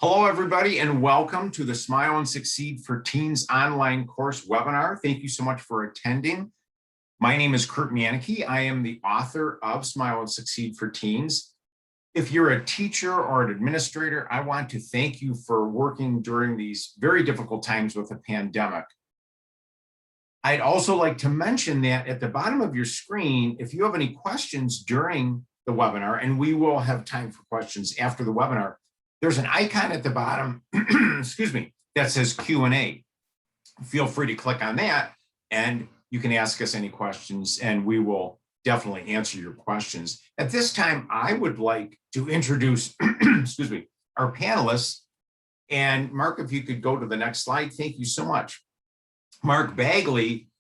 Hello, everybody, and welcome to the Smile and Succeed for Teens online course webinar. Thank you so much for attending. My name is Kurt Manneke. I am the author of Smile and Succeed for Teens. If you're a teacher or an administrator, I want to thank you for working during these very difficult times with the pandemic. I'd also like to mention that at the bottom of your screen, if you have any questions during the webinar, and we will have time for questions after the webinar, there's an icon at the bottom, excuse me, that says Q&A. Feel free to click on that and you can ask us any questions and we will definitely answer your questions. At this time, I would like to introduce, excuse me, our panelists. And Mark, if you could go to the next slide, thank you so much. Mark Bagley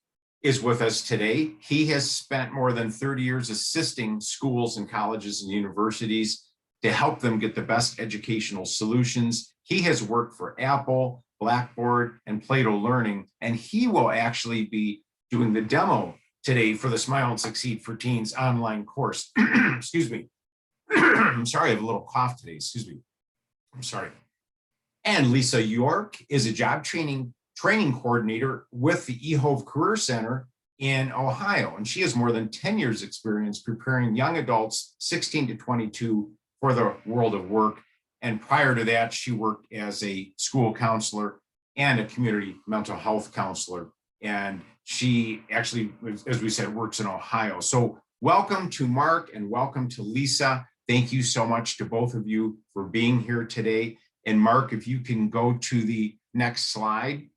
is with us today. He has spent more than 30 years assisting schools and colleges and universities to help them get the best educational solutions. He has worked for Apple, Blackboard, and Plato Learning, and he will actually be doing the demo today for the Smile and Succeed for Teens online course. Excuse me. I'm sorry, I have a little cough today. Excuse me. I'm sorry. And Lisa York is a job training coordinator with the EHOVE Career Center in Ohio, and she has more than 10 years experience preparing young adults 16 to 22 for the world of work. And prior to that, she worked as a school counselor and a community mental health counselor. And she actually, as we said, works in Ohio. So welcome to Mark and welcome to Lisa. Thank you so much to both of you for being here today. And Mark, if you can go to the next slide.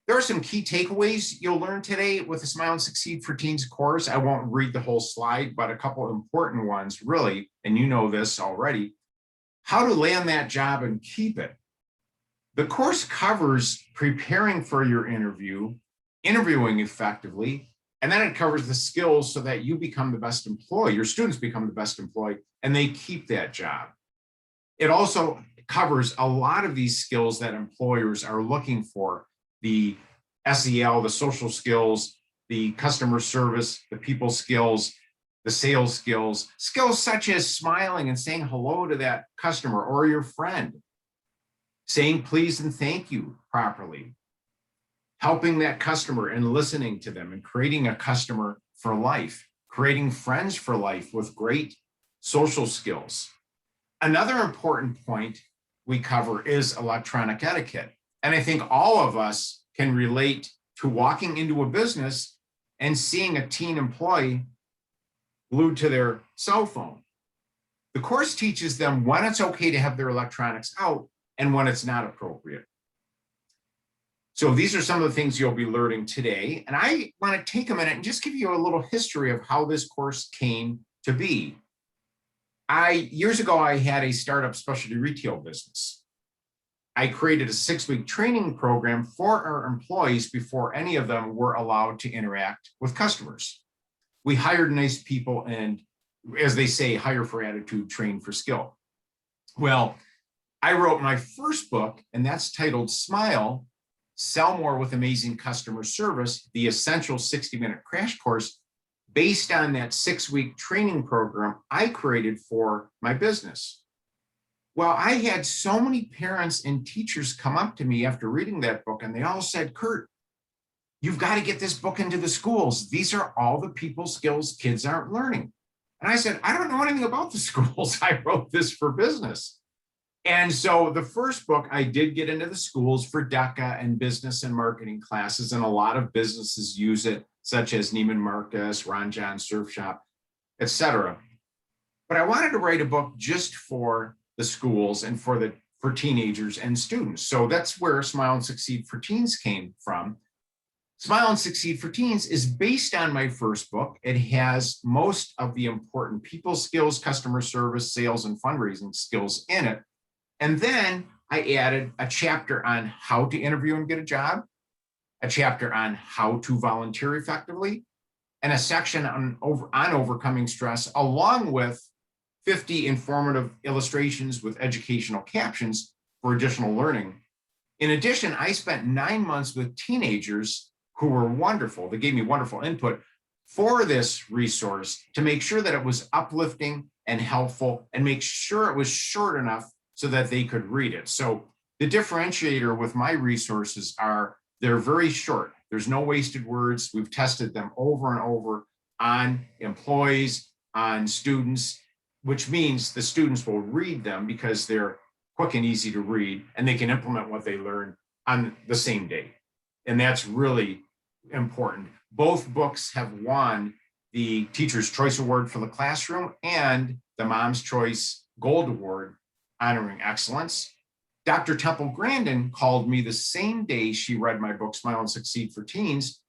There are some key takeaways you'll learn today with the Smile and Succeed for Teens course. I won't read the whole slide, but a couple of important ones really, and you know this already, how to land that job and keep it. The course covers preparing for your interview, interviewing effectively, and then it covers the skills so that you become the best employee, your students become the best employee, and they keep that job. It also covers a lot of these skills that employers are looking for. The SEL, the social skills, the customer service, the people skills, the sales skills, skills such as smiling and saying hello to that customer or your friend, saying please and thank you properly, helping that customer and listening to them and creating a customer for life, creating friends for life with great social skills. Another important point we cover is electronic etiquette. And I think all of us can relate to walking into a business and seeing a teen employee glued to their cell phone. The course teaches them when it's okay to have their electronics out and when it's not appropriate. So these are some of the things you'll be learning today. And I want to take a minute and just give you a little history of how this course came to be. Years ago, I had a startup specialty retail business. I created a 6-week training program for our employees before any of them were allowed to interact with customers. We hired nice people and, as they say, hire for attitude, train for skill. Well, I wrote my first book, and that's titled Smile, Sell More with Amazing Customer Service, the Essential 60-Minute Crash Course, based on that 6-week training program I created for my business. Well, I had so many parents and teachers come up to me after reading that book, and they all said, Kurt, you've got to get this book into the schools. These are all the people skills kids aren't learning. And I said, I don't know anything about the schools. I wrote this for business. And so the first book, I did get into the schools for DECA and business and marketing classes, and a lot of businesses use it, such as Neiman Marcus, Ron John Surf Shop, etc. But I wanted to write a book just for the schools and for teenagers and students. So that's where Smile and Succeed for Teens came from. Smile and Succeed for Teens is based on my first book. It has most of the important people skills, customer service, sales, and fundraising skills in it. And then I added a chapter on how to interview and get a job, a chapter on how to volunteer effectively, and a section on overcoming stress, along with 50 informative illustrations with educational captions for additional learning. In addition, I spent 9 months with teenagers who were wonderful. They gave me wonderful input for this resource to make sure that it was uplifting and helpful and make sure it was short enough so that they could read it. So the differentiator with my resources are they're very short. There's no wasted words. We've tested them over and over on employees, on students, which means the students will read them because they're quick and easy to read, and they can implement what they learn on the same day. And that's really important. Both books have won the Teacher's Choice Award for the classroom and the Mom's Choice Gold Award, honoring excellence. Dr. Temple Grandin called me the same day she read my book, Smile and Succeed for Teens,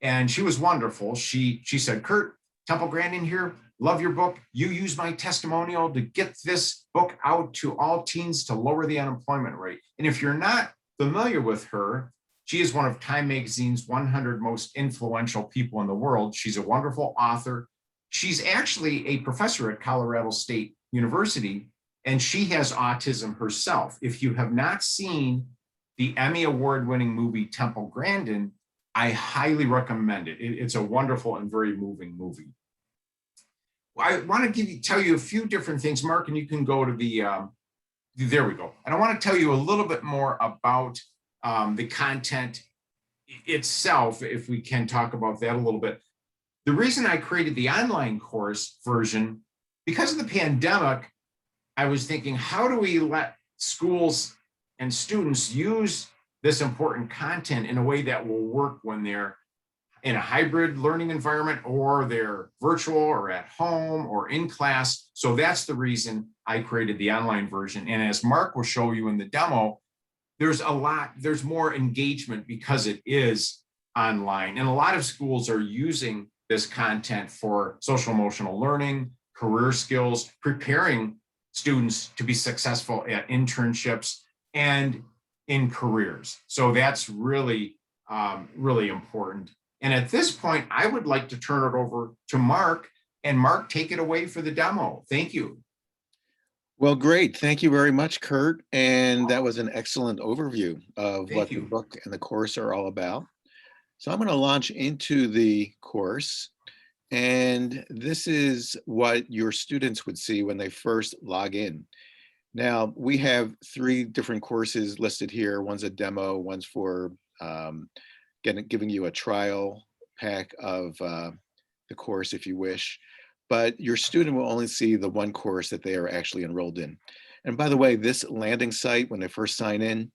and she was wonderful. She said, Kurt, Temple Grandin here, love your book. You use my testimonial to get this book out to all teens to lower the unemployment rate. And if you're not familiar with her, she is one of Time Magazine's 100 most influential people in the world. She's a wonderful author. She's actually a professor at Colorado State University, and she has autism herself. If you have not seen the Emmy Award-winning movie Temple Grandin, I highly recommend it. It's a wonderful and very moving movie. I want to tell you a few different things, Mark, and you can go to the, there we go. And I want to tell you a little bit more about the content itself, if we can talk about that a little bit. The reason I created the online course version, because of the pandemic, I was thinking, how do we let schools and students use this important content in a way that will work when they're in a hybrid learning environment, or they're virtual or at home or in class? So that's the reason I created the online version. And as Mark will show you in the demo, there's more engagement because it is online. And a lot of schools are using this content for social emotional learning, career skills, preparing students to be successful at internships and in careers. So that's really, really important. And at this point, I would like to turn it over to Mark, and Mark, take it away for the demo. Thank you. Well, great. Thank you very much, Kurt. And that was an excellent overview of what the book and the course are all about. So I'm going to launch into the course. And this is what your students would see when they first log in. Now, we have 3 different courses listed here. One's a demo, one's for giving you a trial pack of the course if you wish. But your student will only see the one course that they are actually enrolled in. And by the way, this landing site, when they first sign in,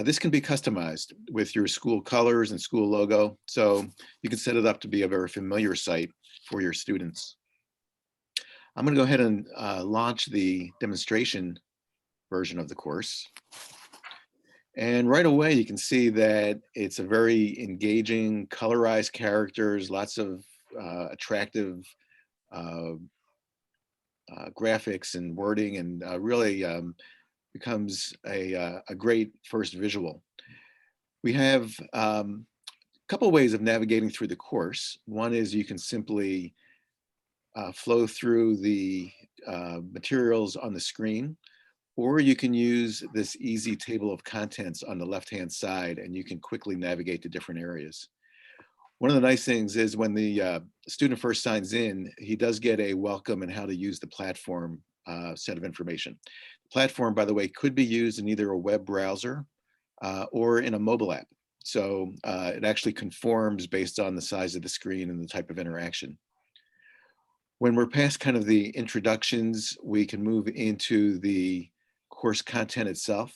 this can be customized with your school colors and school logo. So you can set it up to be a very familiar site for your students. I'm going to go ahead and launch the demonstration version of the course. And right away, you can see that it's a very engaging, colorized characters, lots of attractive graphics and wording, and really becomes a great first visual. We have a couple ways of navigating through the course. One is you can simply flow through the materials on the screen, or you can use this easy table of contents on the left-hand side, and you can quickly navigate to different areas. One of the nice things is when the student first signs in, he does get a welcome and how to use the platform set of information. The platform, by the way, could be used in either a web browser or in a mobile app. So it actually conforms based on the size of the screen and the type of interaction. When we're past kind of the introductions, we can move into the course content itself.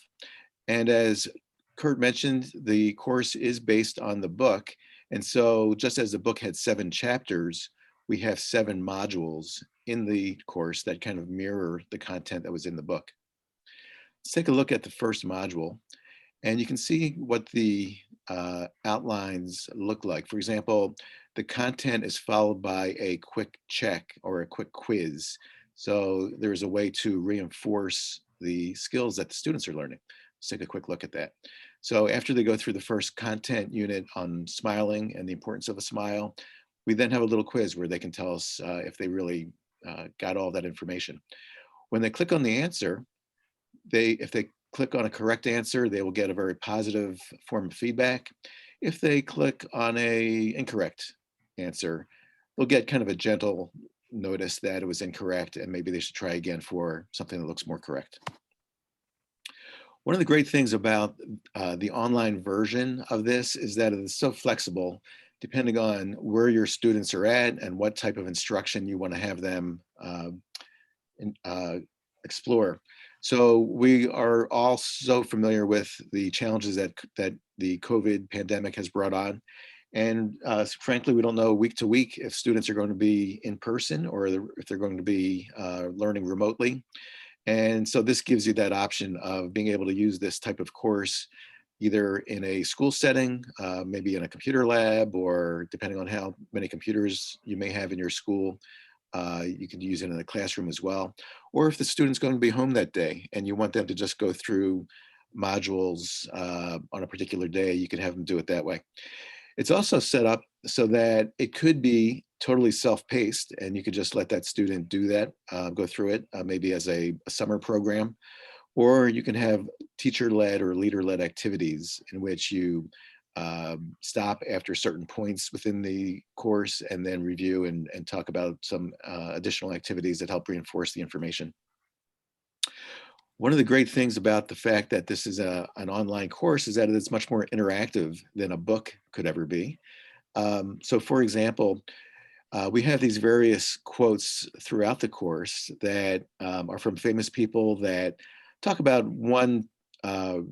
And as Kurt mentioned, the course is based on the book. And so just as the book had 7 chapters, we have 7 modules in the course that kind of mirror the content that was in the book. Let's take a look at the first module, and you can see what the outlines look like. For example, the content is followed by a quick check or a quick quiz. So there's a way to reinforce the skills that the students are learning. Let's take a quick look at that. So after they go through the first content unit on smiling and the importance of a smile, we then have a little quiz where they can tell us if they really got all that information. When they click on the answer, if they click on a correct answer, they will get a very positive form of feedback. If they click on a incorrect answer, they'll get kind of a gentle notice that it was incorrect and maybe they should try again for something that looks more correct. One of the great things about the online version of this is that it is so flexible, depending on where your students are at and what type of instruction you want to have them explore. So we are all so familiar with the challenges that the COVID pandemic has brought on. And frankly, we don't know week to week if students are going to be in person or if they're going to be learning remotely. And so this gives you that option of being able to use this type of course either in a school setting, maybe in a computer lab, or depending on how many computers you may have in your school, you can use it in a classroom as well. Or if the student's going to be home that day and you want them to just go through modules on a particular day, you can have them do it that way. It's also set up so that it could be totally self-paced and you could just let that student do that, go through it, maybe as a summer program, or you can have teacher-led or leader-led activities in which you stop after certain points within the course and then review and talk about some additional activities that help reinforce the information. One of the great things about the fact that this is an online course is that it's much more interactive than a book could ever be. So for example, we have these various quotes throughout the course that are from famous people that talk about one, kind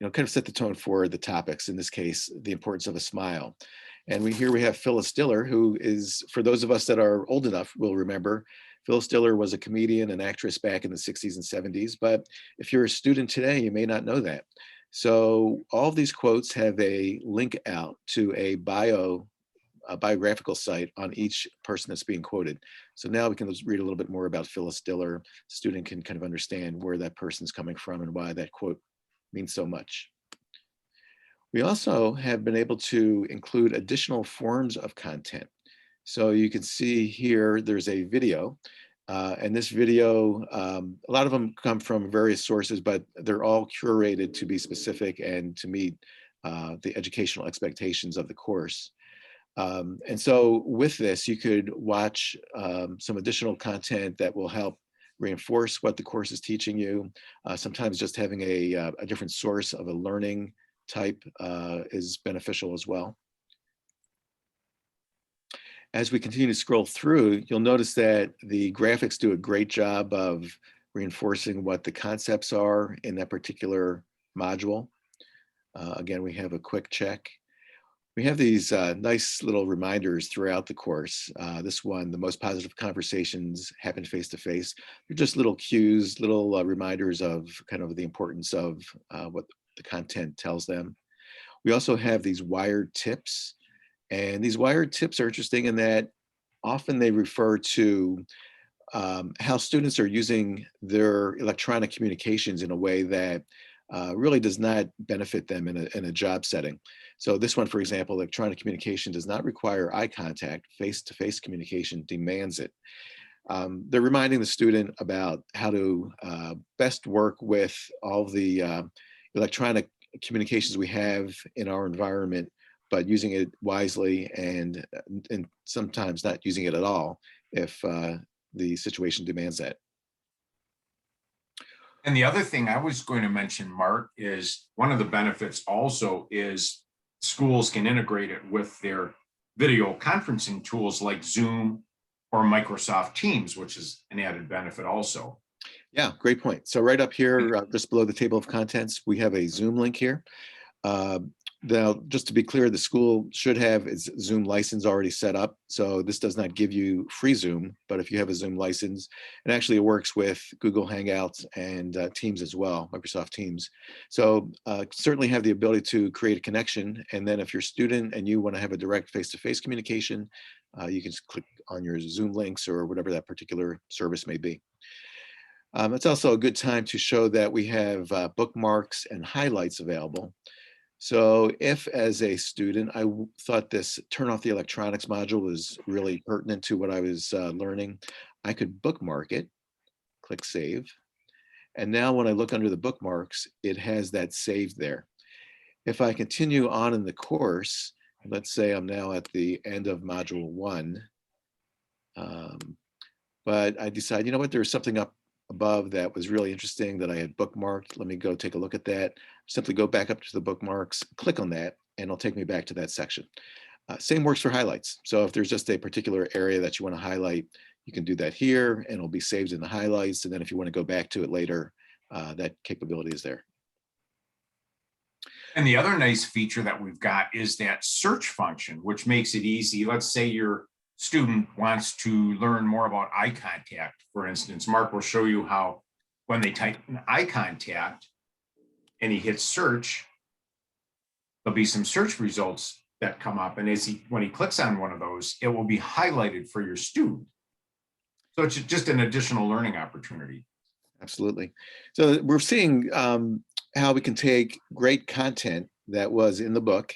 of set the tone for the topics, in this case, the importance of a smile. And we have Phyllis Diller, who is, for those of us that are old enough, will remember, Phyllis Diller was a comedian and actress back in the 60s and 70s, but if you're a student today, you may not know that. So all of these quotes have a link out to a biographical site on each person that's being quoted. So now we can read a little bit more about Phyllis Diller. Student can kind of understand where that person's coming from and why that quote means so much. We also have been able to include additional forms of content. So you can see here, there's a video, and this video, a lot of them come from various sources, but they're all curated to be specific and to meet the educational expectations of the course. And so with this, you could watch some additional content that will help reinforce what the course is teaching you. Sometimes just having a different source of a learning type is beneficial as well. As we continue to scroll through, you'll notice that the graphics do a great job of reinforcing what the concepts are in that particular module. Again, we have a quick check. We have these nice little reminders throughout the course. This one, the most positive conversations happen face to face. They're just little cues, little reminders of kind of the importance of what the content tells them. We also have these wired tips. And these wired tips are interesting in that often they refer to how students are using their electronic communications in a way that really does not benefit them in a job setting. So this one, for example, electronic communication does not require eye contact. Face-to-face communication demands it. They're reminding the student about how to best work with all the electronic communications we have in our environment, but using it wisely and sometimes not using it at all if the situation demands that. And the other thing I was going to mention, Mark, is one of the benefits also is schools can integrate it with their video conferencing tools like Zoom or Microsoft Teams, which is an added benefit also. Yeah, great point. So right up here, just below the table of contents, we have a Zoom link here. Now, just to be clear, the school should have its Zoom license already set up. So this does not give you free Zoom, but if you have a Zoom license, and actually it works with Google Hangouts and Teams as well, Microsoft Teams. So certainly have the ability to create a connection. And then if you're a student and you want to have a direct face-to-face communication, you can just click on your Zoom links or whatever that particular service may be. It's also a good time to show that we have bookmarks and highlights available. So if as a student, I thought this turn off the electronics module was really pertinent to what I was learning, I could bookmark it, click save. And now when I look under the bookmarks, it has that saved there. If I continue on in the course, let's say I'm now at the end of module 1, but I decide, you know what, there's something up above that was really interesting that I had bookmarked. Let me go take a look at that. Simply go back up to the bookmarks, click on that, and it'll take me back to that section. Same works for highlights. So if there's just a particular area that you want to highlight, you can do that here and it'll be saved in the highlights. And then if you want to go back to it later, that capability is there. And the other nice feature that we've got is that search function, which makes it easy. Let's say your student wants to learn more about eye contact, for instance. Mark will show you how when they type in eye contact and he hits search, there'll be some search results that come up. And when he clicks on one of those, it will be highlighted for your student. So it's just an additional learning opportunity. Absolutely. So we're seeing how we can take great content that was in the book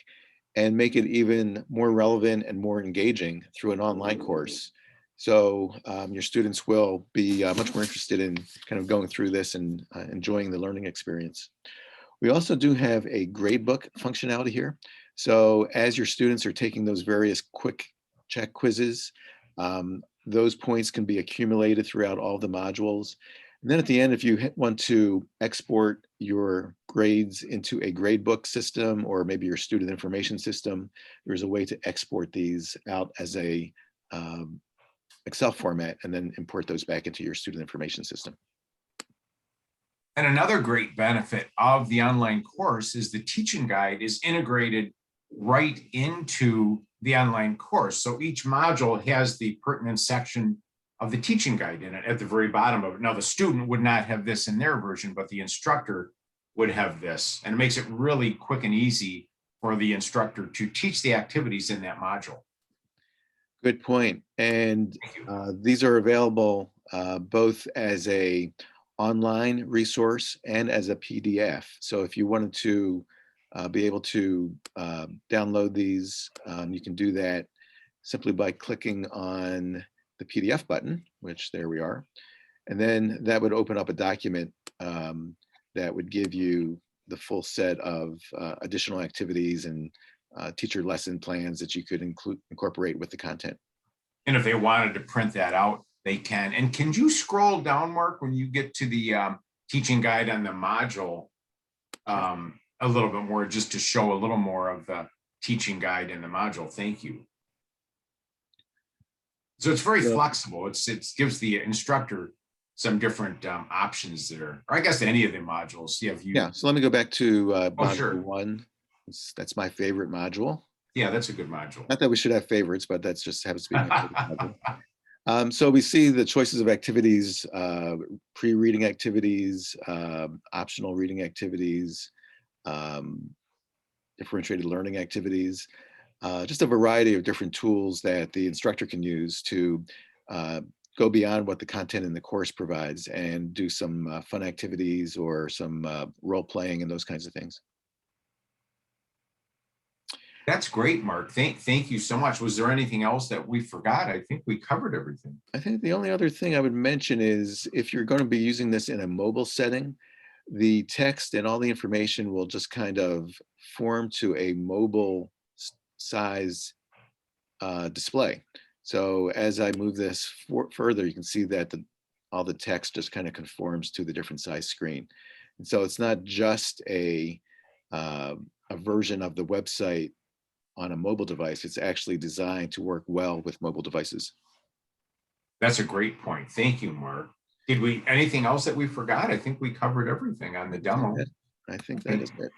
and make it even more relevant and more engaging through an online course. So your students will be much more interested in kind of going through this and enjoying the learning experience. We also do have a gradebook functionality here. So as your students are taking those various quick check quizzes, those points can be accumulated throughout all the modules. And then at the end, if you want to export your grades into a gradebook system or maybe your student information system, there's a way to export these out as a Excel format and then import those back into your student information system. And another great benefit of the online course is the teaching guide is integrated right into the online course. So each module has the pertinent section of the teaching guide in it at the very bottom of it. Now, the student would not have this in their version, but the instructor would have this. And it makes it really quick and easy for the instructor to teach the activities in that module. Good point. And these are available both as a online resource and as a PDF. So if you wanted to be able to download these, you can do that simply by clicking on the PDF button, which there we are. And then that would open up a document that would give you the full set of additional activities and teacher lesson plans that you could incorporate with the content. And if they wanted to print that out, they can. And can you scroll down, Mark, when you get to the teaching guide on the module a little bit more, just to show a little more of the teaching guide in the module? Thank you. So it's very flexible. It gives the instructor some different options there, or I guess any of the modules. Yeah. So let me go back to module sure. 1. That's my favorite module. Yeah, that's a good module. Not that we should have favorites, but that's just happens to be my favorite module. So we see the choices of activities, pre-reading activities, optional reading activities, differentiated learning activities, just a variety of different tools that the instructor can use to go beyond what the content in the course provides and do some fun activities or some role playing and those kinds of things. That's great, Mark. Thank you so much. Was there anything else that we forgot? I think we covered everything. I think the only other thing I would mention is if you're going to be using this in a mobile setting, the text and all the information will just kind of form to a mobile size display. So as I move this further, you can see that all the text just kind of conforms to the different size screen. And so it's not just a version of the website on a mobile device. It's actually designed to work well with mobile devices. That's a great point. Thank you, Mark. Anything else that we forgot? I think we covered everything on the demo. I think that is it.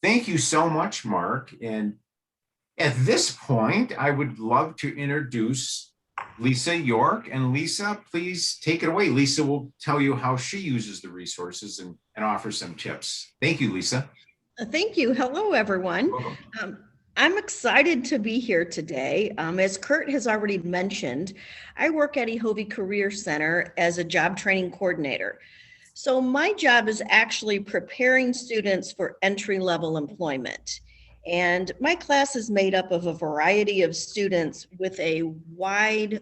Thank you so much, Mark. And at this point, I would love to introduce Lisa York. And Lisa, please take it away. Lisa will tell you how she uses the resources and offer some tips. Thank you, Lisa. Thank you. Hello, everyone. I'm excited to be here today. As Kurt has already mentioned, I work at EHOVE Career Center as a job training coordinator. So my job is actually preparing students for entry-level employment. And my class is made up of a variety of students with a wide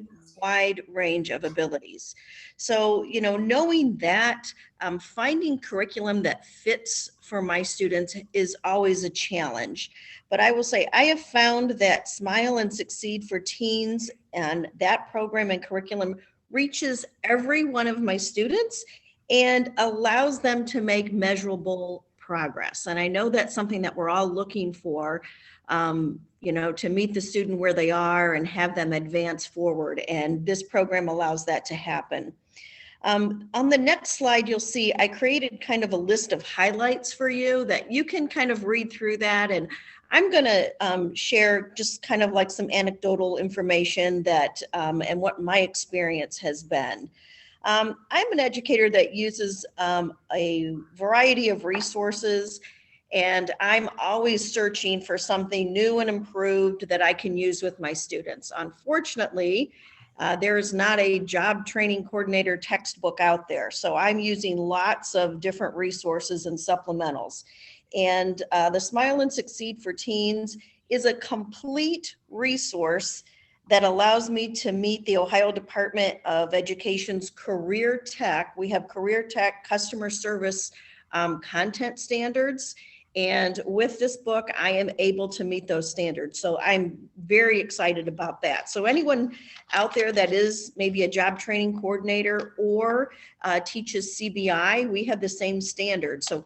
range of abilities. So, knowing that, finding curriculum that fits for my students is always a challenge. But I will say I have found that Smile and Succeed for Teens and that program and curriculum reaches every one of my students and allows them to make measurable progress. And I know that's something that we're all looking for, to meet the student where they are and have them advance forward. And this program allows that to happen. On the next slide, you'll see I created kind of a list of highlights for you that you can kind of read through that. And I'm going to share just kind of like some anecdotal information that and what my experience has been. I'm an educator that uses a variety of resources, and I'm always searching for something new and improved that I can use with my students. Unfortunately, there is not a job training coordinator textbook out there. So I'm using lots of different resources and supplementals. And the Smile and Succeed for Teens is a complete resource that allows me to meet the Ohio Department of Education's Career Tech. We have Career Tech customer service content standards. And with this book, I am able to meet those standards. So I'm very excited about that. So anyone out there that is maybe a job training coordinator or teaches CBI, we have the same standard. So,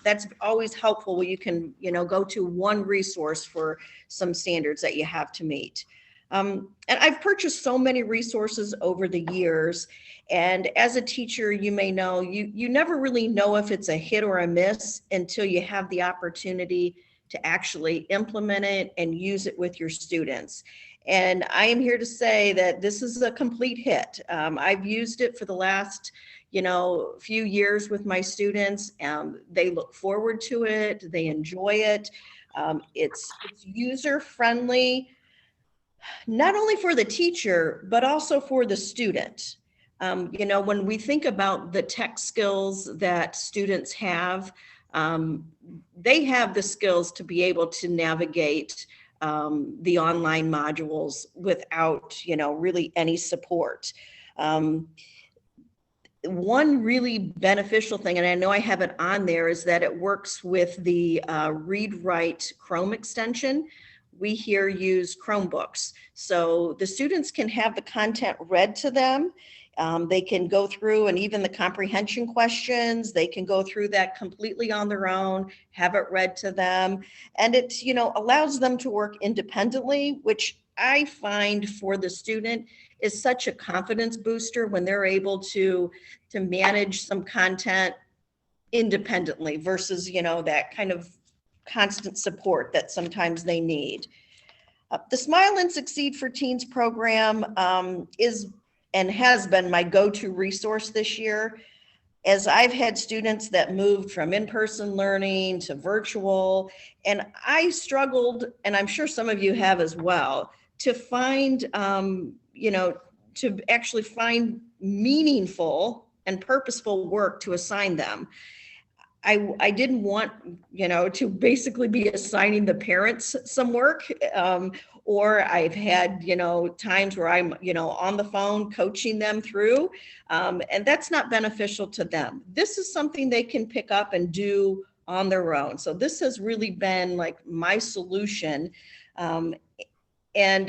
that's always helpful where you can, go to one resource for some standards that you have to meet. And I've purchased so many resources over the years. And as a teacher, you may know, you never really know if it's a hit or a miss until you have the opportunity to actually implement it and use it with your students. And I am here to say that this is a complete hit. I've used it for the last, few years with my students. They look forward to it. They enjoy it. It's user-friendly, not only for the teacher, but also for the student. When we think about the tech skills that students have, they have the skills to be able to navigate the online modules without, really any support. One really beneficial thing, and I know I have it on there, is that it works with the read-write Chrome extension. We here use Chromebooks. So the students can have the content read to them. They can go through, and even the comprehension questions, they can go through that completely on their own, have it read to them. And it, allows them to work independently, which I find for the student is such a confidence booster when they're able to manage some content independently versus, that kind of constant support that sometimes they need. The Smile and Succeed for Teens program is and has been my go-to resource this year, as I've had students that moved from in-person learning to virtual, and I struggled, and I'm sure some of you have as well, to find, to actually find meaningful and purposeful work to assign them. I didn't want, to basically be assigning the parents some work, or I've had, times where I'm, on the phone coaching them through, and that's not beneficial to them. This is something they can pick up and do on their own. So this has really been like my solution. And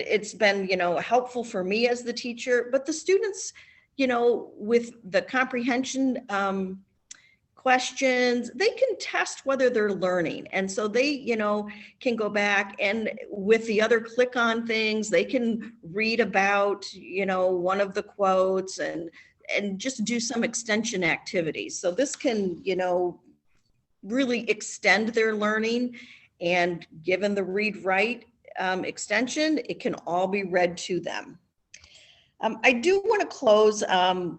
it's been, helpful for me as the teacher, but the students, with the comprehension, questions, they can test whether they're learning. And so they, can go back and with the other click on things, they can read about, one of the quotes and just do some extension activities. So this can, really extend their learning, and given the read write extension, it can all be read to them. I do want to close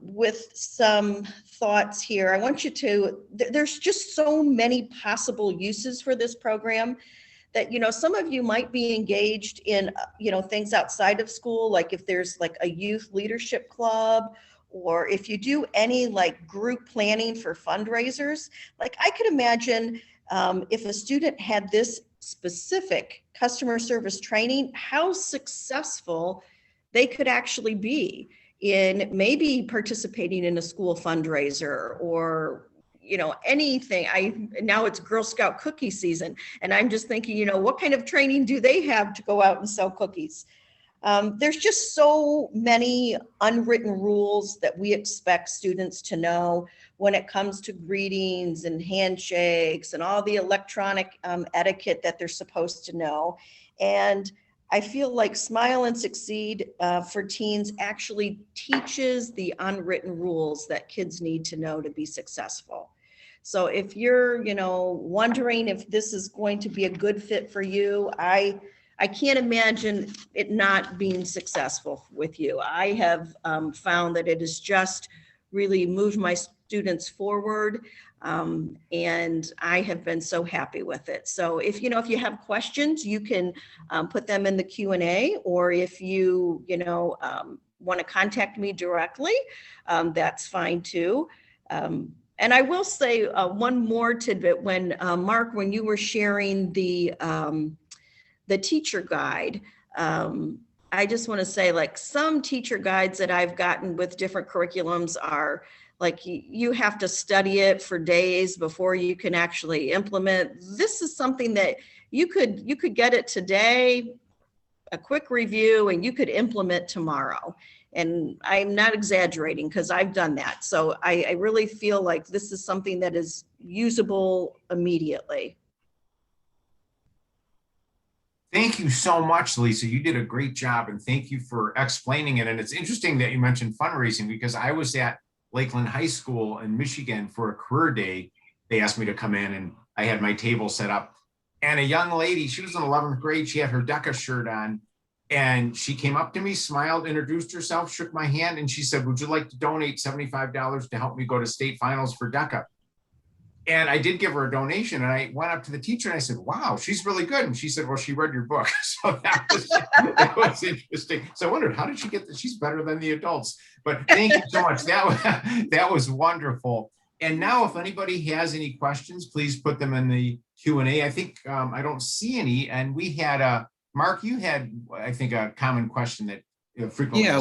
with some thoughts here. I want you to, there's just so many possible uses for this program that, some of you might be engaged in, things outside of school, like if there's like a youth leadership club, or if you do any like group planning for fundraisers. Like I could imagine if a student had this specific customer service training, how successful they could actually be in maybe participating in a school fundraiser or, anything. Now it's Girl Scout cookie season, and I'm just thinking, what kind of training do they have to go out and sell cookies? There's just so many unwritten rules that we expect students to know when it comes to greetings and handshakes and all the electronic etiquette that they're supposed to know. And I feel like Smile and Succeed for Teens actually teaches the unwritten rules that kids need to know to be successful. So if you're, wondering if this is going to be a good fit for you, I can't imagine it not being successful with you. I have found that it has just really moved my students forward, and I have been so happy with it. So if you have questions, you can put them in the Q&A, or if you want to contact me directly, that's fine too. And I will say one more tidbit. When Mark, when you were sharing the teacher guide, I just want to say, like, some teacher guides that I've gotten with different curriculums are like, you have to study it for days before you can actually implement. This is something that you could get it today, a quick review, and you could implement tomorrow. And I'm not exaggerating, because I've done that. So I really feel like this is something that is usable immediately. Thank you so much, Lisa. You did a great job, and thank you for explaining it. And it's interesting that you mentioned fundraising, because I was at Lakeland High School in Michigan for a career day. They asked me to come in, and I had my table set up. And a young lady, she was in 11th grade, she had her DECA shirt on, and she came up to me, smiled, introduced herself, shook my hand, and she said, "Would you like to donate $75 to help me go to state finals for DECA?" And I did give her a donation, and I went up to the teacher and I said, "Wow, she's really good." And she said, "Well, she read your book." So that was interesting. So I wondered, how did she get this? She's better than the adults. But thank you so much. That was wonderful. And now, if anybody has any questions, please put them in the Q&A. I think I don't see any. And we had Mark, you had, I think, a common question that frequently. Yeah,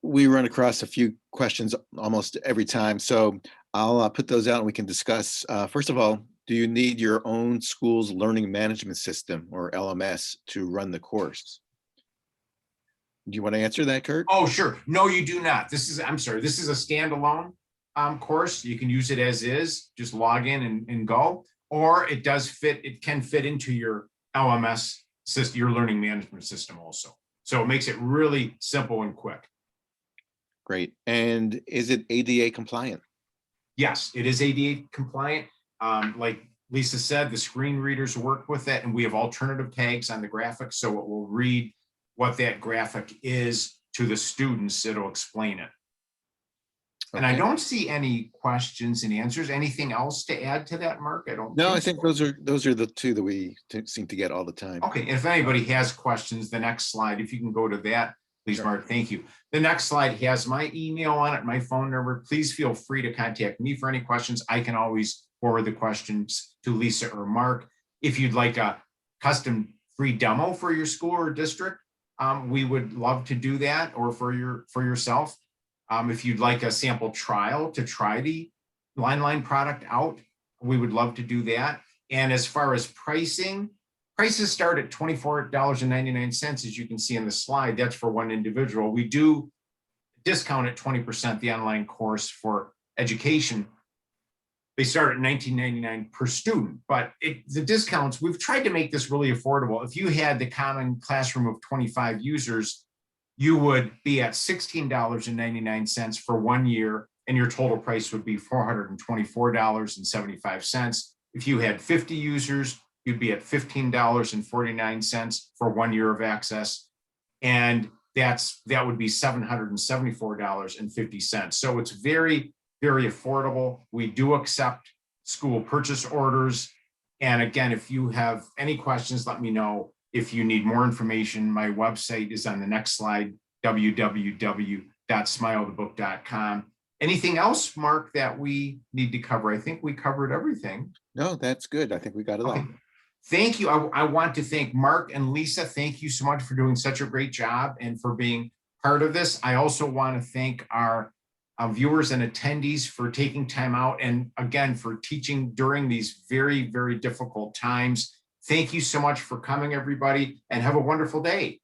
we run across a few questions almost every time. So I'll put those out and we can discuss. First of all, do you need your own school's learning management system, or LMS, to run the course? Do you want to answer that, Kurt? Oh, sure. No, you do not. I'm sorry, this is a standalone course. You can use it as is, just log in and go, or it can fit into your LMS system, your learning management system also. So it makes it really simple and quick. Great. And is it ADA compliant? Yes, it is ADA compliant. Like Lisa said, the screen readers work with it, and we have alternative tags on the graphic, so it will read what that graphic is to the students. It'll explain it. Okay. And I don't see any questions and answers. Anything else to add to that, Mark? I think those are the two that we seem to get all the time. Okay, if anybody has questions, the next slide, if you can go to that, please, sure. Mark, thank you. The next slide has my email on it, my phone number. Please feel free to contact me for any questions. I can always forward the questions to Lisa or Mark. If you'd like a custom free demo for your school or district, we would love to do that, or for yourself. If you'd like a sample trial to try the Line product out, we would love to do that. And as far as prices start at $24.99, as you can see in the slide. That's for one individual. We do discount at 20% the online course for education. They start at $19.99 per student, but the discounts, we've tried to make this really affordable. If you had the common classroom of 25 users, you would be at $16.99 for 1 year, and your total price would be $424.75. If you had 50 users, you'd be at $15.49 for 1 year of access, and that would be $774.50. So it's very, very affordable. We do accept school purchase orders. And again, if you have any questions, let me know. If you need more information, my website is on the next slide, www.smilethebook.com. Anything else, Mark, that we need to cover? I think we covered everything. No, that's good. I think we got it all. Thank you. I want to thank Mark and Lisa. Thank you so much for doing such a great job and for being part of this. I also want to thank our viewers and attendees for taking time out, and again, for teaching during these very, very difficult times. Thank you so much for coming, everybody, and have a wonderful day.